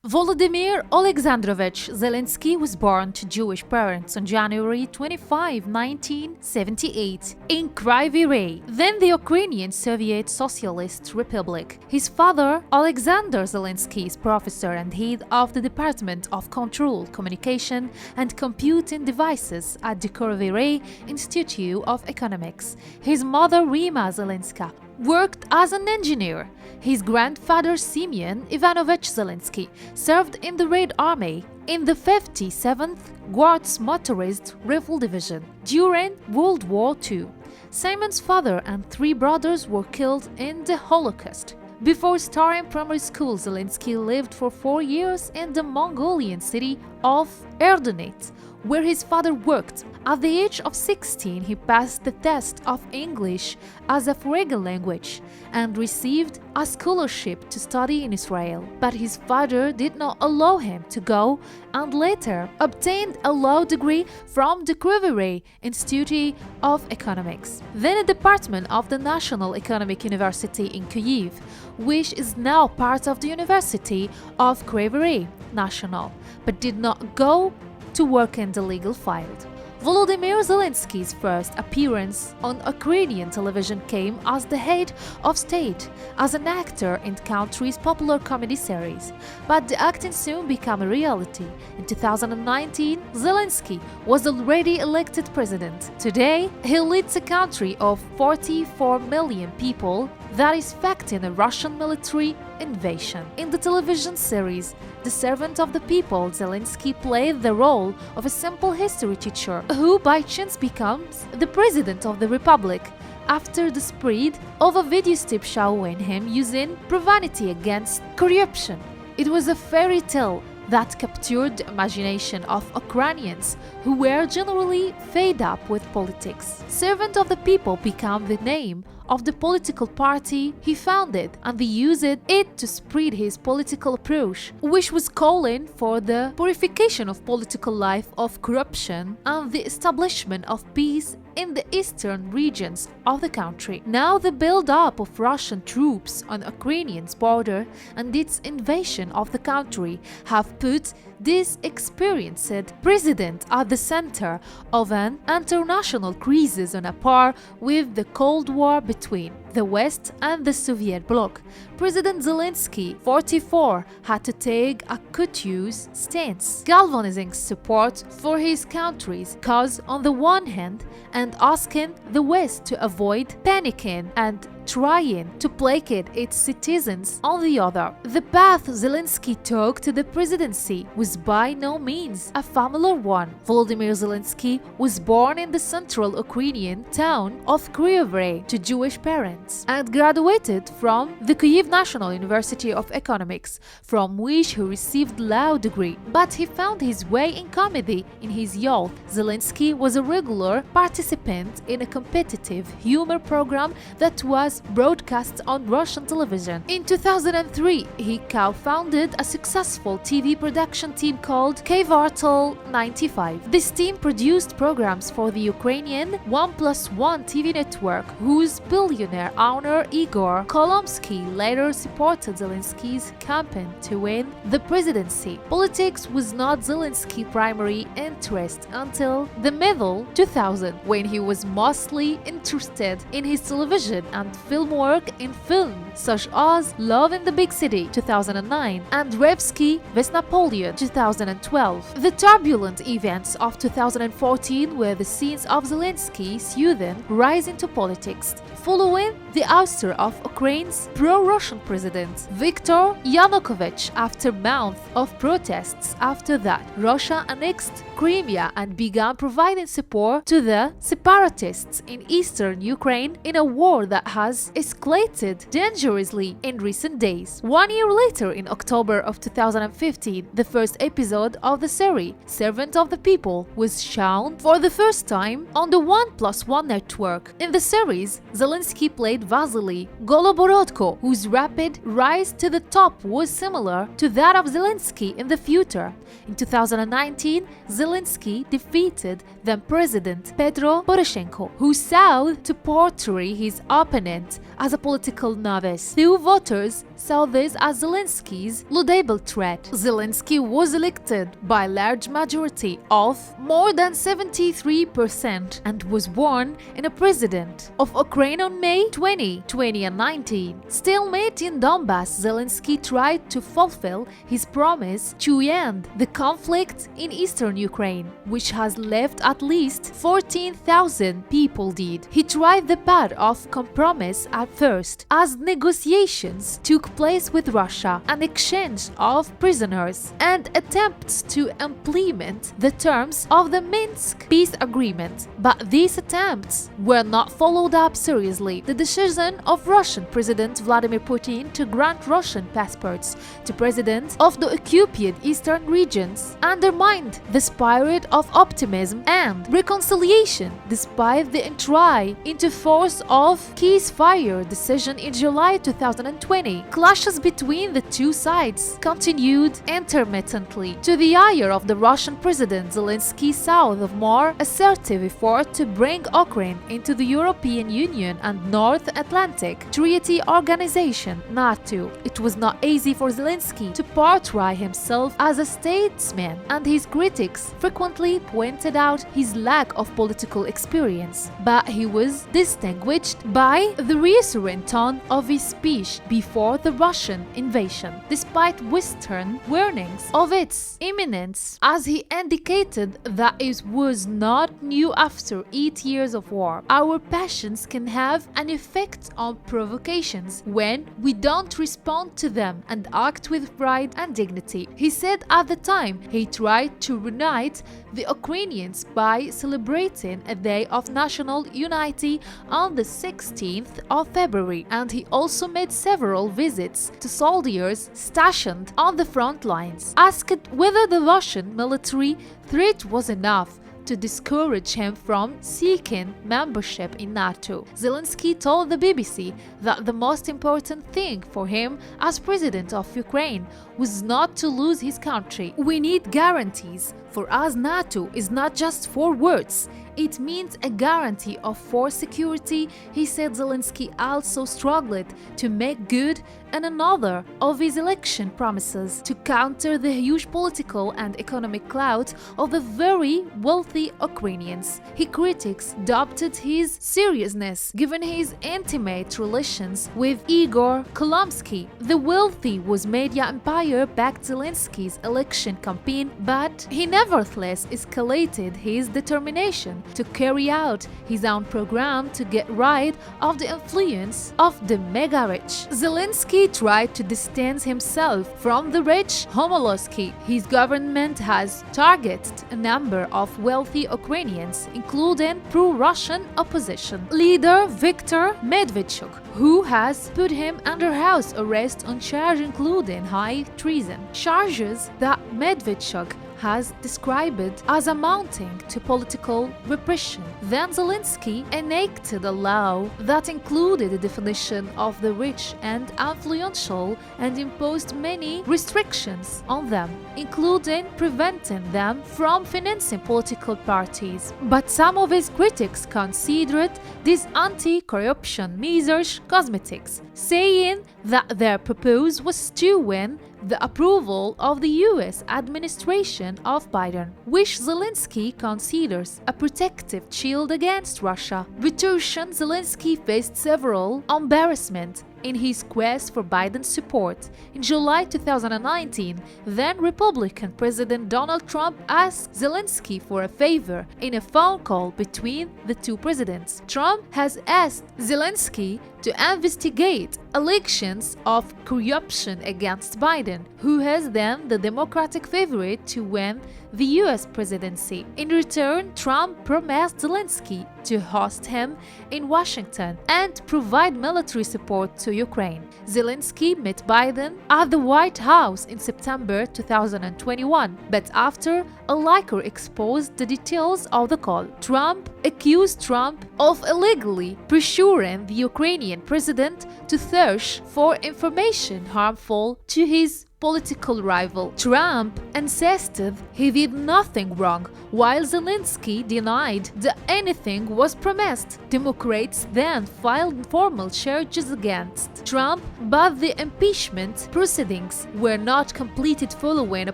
Volodymyr Alexandrovich Zelenskyy was born to Jewish parents on January 25, 1978, in Kryvyi Rih, then the Ukrainian Soviet Socialist Republic. His father, Alexander Zelenskyy, is professor and head of the Department of Control, Communication and Computing Devices at the Kryvyi Rih Institute of Economics. His mother, Rima Zelenska, worked as an engineer. His grandfather, Simeon Ivanovich Zelenskyy, served in the Red Army in the 57th Guards Motorized Rifle Division during World War II. Simon's father and three brothers were killed in the Holocaust. Before starting primary school, Zelenskyy lived for 4 years in the Mongolian city of Erdenet, where his father worked. At the age of 16, he passed the test of English as a foreign language and received a scholarship to study in Israel. But his father did not allow him to go and later obtained a law degree from the Kryvyi Rih Institute of Economics, then a department of the National Economic University in Kyiv, which is now part of the University of Kryvyi Rih National, but did not go to work in the legal field. Volodymyr Zelenskyy's first appearance on Ukrainian television came as the head of state, as an actor in the country's popular comedy series. But the acting soon became a reality. In 2019, Zelenskyy was already elected president. Today, he leads a country of 44 million people that is facing a Russian military invasion. In the television series The Servant of the People, Zelenskyy played the role of a simple history teacher who by chance becomes the president of the republic after the spread of a video strip showing him using profanity against corruption. It was a fairy tale that captured the imagination of Ukrainians who were generally fed up with politics. Servant of the People became the name of the political party he founded, and he used it to spread his political approach, which was calling for the purification of political life of corruption and the establishment of peace in the eastern regions of the country. Now the build-up of Russian troops on Ukrainian's border and its invasion of the country have put this experienced president at the center of an international crisis on a par with the Cold War between the West and the Soviet bloc. President Zelenskyy, 44, had to take a courteous stance, galvanizing support for his country's cause on the one hand and asking the West to avoid panicking and trying to placate its citizens on the other. The path Zelenskyy took to the presidency was by no means a familiar one. Volodymyr Zelenskyy was born in the central Ukrainian town of Kryvyi Rih to Jewish parents and graduated from the Kyiv National University of Economics, from which he received law degree. But he found his way in comedy in his youth. Zelenskyy was a regular participant in a competitive humor program that was broadcast on Russian television. In 2003, he co-founded a successful TV production team called Kvartal 95. This team produced programs for the Ukrainian 1+1 TV network, whose billionaire owner Igor Kolomsky later supported Zelenskyy's campaign to win the presidency. Politics was not Zelenskyy's primary interest until the middle 2000, when he was mostly interested in his television and film work in film such as Love in the Big City 2009 and Revsky vs. Napoleon 2012. The turbulent events of 2014 were the scenes of Zelenskyy sudden rise into politics, following the ouster of Ukraine's pro-Russian president Viktor Yanukovych after months of protests. After that, Russia annexed Crimea and began providing support to the separatists in eastern Ukraine in a war that has escalated dangerously in recent days. 1 year later, in October of 2015, the first episode of the series, Servant of the People, was shown for the first time on the 1+1 network. In the series, Zelenskyy played Vasily Goloborodko, whose rapid rise to the top was similar to that of Zelenskyy in the future. In 2019, Zelenskyy defeated then President Petro Poroshenko, who sought to portray his opponent as a political novice. Few voters saw this as Zelensky's laudable threat. Zelenskyy was elected by a large majority of more than 73% and was born in a president of Ukraine on May 20, 2019. Stalemate in Donbass, Zelenskyy tried to fulfill his promise to end the conflict in eastern Ukraine, which has left at least 14,000 people dead. He tried the path of compromise at first, as negotiations took place with Russia, an exchange of prisoners, and attempts to implement the terms of the Minsk peace agreement. But these attempts were not followed up seriously. The decision of Russian President Vladimir Putin to grant Russian passports to presidents of the occupied eastern regions undermined the spirit of optimism and reconciliation despite the entry into force of ceasefire decision in July 2020. Clashes between the two sides continued intermittently. To the ire of the Russian President Zelenskyy, south of more assertive effort to bring Ukraine into the European Union and North Atlantic Treaty Organization (NATO). It was not easy for Zelenskyy to portray himself as a statesman, and his critics frequently pointed out his lack of political experience. But he was distinguished by the reassuring tone of his speech before the Russian invasion, despite Western warnings of its imminence, as he indicated that it was not new after 8 years of war. Our passions can have an effect on provocations when we don't respond to them and act with pride and dignity. He said at the time he tried to reunite the Ukrainians by celebrating a day of national unity on the 16th of February, and he also made several visits to soldiers stationed on the front lines. Asked whether the Russian military threat was enough to discourage him from seeking membership in NATO, Zelenskyy told the BBC that the most important thing for him as president of Ukraine was not to lose his country. We need guarantees. For us, NATO is not just for words. It means a guarantee of force security, he said. Zelenskyy also struggled to make good on another of his election promises to counter the huge political and economic clout of the very wealthy Ukrainians. His critics doubted his seriousness given his intimate relations with Igor Kolomsky. The wealthy was media empire backed Zelensky's election campaign, but he nevertheless escalated his determination to carry out his own program to get rid of the influence of the mega-rich. Zelenskyy tried to distance himself from the rich Homolosky. His government has targeted a number of wealthy Ukrainians, including pro-Russian opposition leader Viktor Medvedchuk, who has put him under house arrest on charges including high treason. Charges that Medvedchuk has described as amounting to political repression. Then Zelenskyy enacted a law that included a definition of the rich and influential and imposed many restrictions on them, including preventing them from financing political parties. But some of his critics considered these anti-corruption measures cosmetics, saying that their purpose was to win the approval of the US administration of Biden, which Zelenskyy considers a protective shield against Russia. Return Zelenskyy faced several embarrassments in his quest for Biden's support. In July 2019, then Republican President Donald Trump asked Zelenskyy for a favor in a phone call between the two presidents. Trump has asked Zelenskyy to investigate allegations of corruption against Biden, who has then the Democratic favorite to win the US presidency. In return, Trump promised Zelenskyy to host him in Washington and provide military support to Ukraine. Zelenskyy met Biden at the White House in September 2021, but after a leaker exposed the details of the call, Trump accused Trump of illegally pressuring the Ukrainian president to search for information harmful to his political rival. Trump insisted he did nothing wrong, while Zelensky denied that anything was promised. Democrats then filed formal charges against Trump, but the impeachment proceedings were not completed following a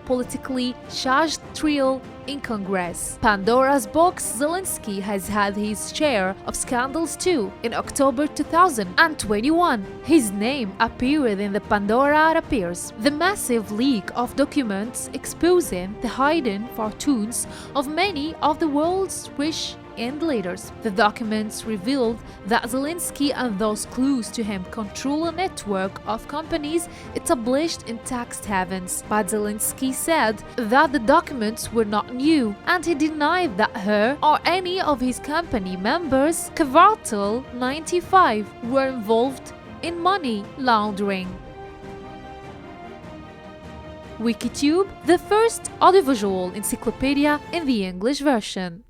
politically charged trial in Congress. Pandora's box. Zelensky has had his share of scandals too. In October 2021, his name appeared in the Pandora Papers, the massive leak of documents exposing the hidden fortunes of many of the world's rich and leaders. The documents revealed that Zelensky and those close to him control a network of companies established in tax havens. But Zelensky said that the documents were not new, and he denied that her or any of his company members, Kvartal 95, were involved in money laundering. Wikitube, the first audiovisual encyclopedia in the English version.